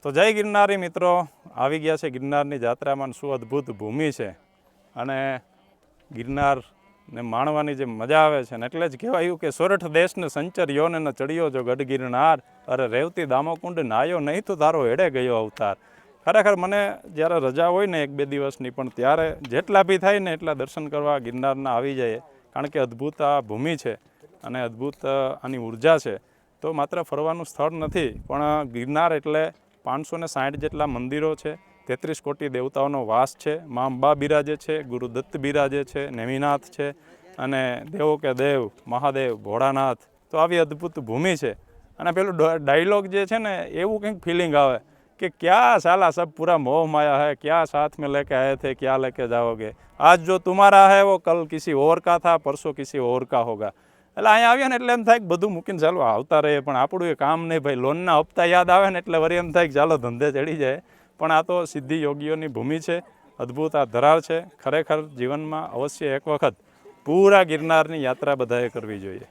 તો જય ગિરનારી મિત્રો, આવી ગયા છે ગિરનારની જાત્રામાં. શું અદ્ભુત ભૂમિ છે અને ગિરનારને માણવાની જે મજા આવે છે ને એટલે જ કહેવાયું કે સોરઠ દેશને સંચર્યો ને ચડ્યો જો ગઢ ગિરનાર, અરે રેવતી દામોકુંડ નાયો નહીં તો તારો હેડે ગયો અવતાર. ખરેખર મને જ્યારે રજા હોય ને 1-2 દિવસની પણ ત્યારે જેટલા બી થાય ને એટલા દર્શન કરવા ગિરનારના આવી જાય, કારણ કે અદ્ભુત આ ભૂમિ છે અને અદ્ભુત આની ઉર્જા છે. તો માત્ર ફરવાનું સ્થળ નથી પણ ગિરનાર એટલે 560 જેટલા મંદિરો છે, 33 કોટી દેવતાઓનો વાસ છે, મા અંબા બિરાજે છે, ગુરુદત્ત બિરાજે છે, નેમિનાથ છે અને દેવો કે દેવ મહાદેવ ભોળાનાથ. તો આવી અદ્ભુત ભૂમિ છે. અને પેલું ડાયલોગ જે છે ને એવું કંઈક ફિલિંગ આવે કે ક્યાં સાલા સબ પૂરા મોહ માયા હૈ, ક્યાં સાથ में लेके आए थे क्या लेके जाओगे, आज जो तुम्हारा है वो कल किसी और का था, परसों किसी और का होगा. એટલે અહીંયા આવ્યા ને એટલે એમ થાય કે બધું મૂકીને ચાલો આવતા રહીએ, પણ આપણું એ કામ નહીં ભાઈ. લોનના હપ્તા યાદ આવે ને એટલે વળી એમ થાય કે ચાલો ધંધે ચડી જાય. પણ આ તો સિદ્ધિ યોગીઓની ભૂમિ છે, અદ્ભુત આ ધરાળ છે. ખરેખર જીવનમાં અવશ્ય એક વખત પૂરા ગિરનારની યાત્રા બધાએ કરવી જોઈએ.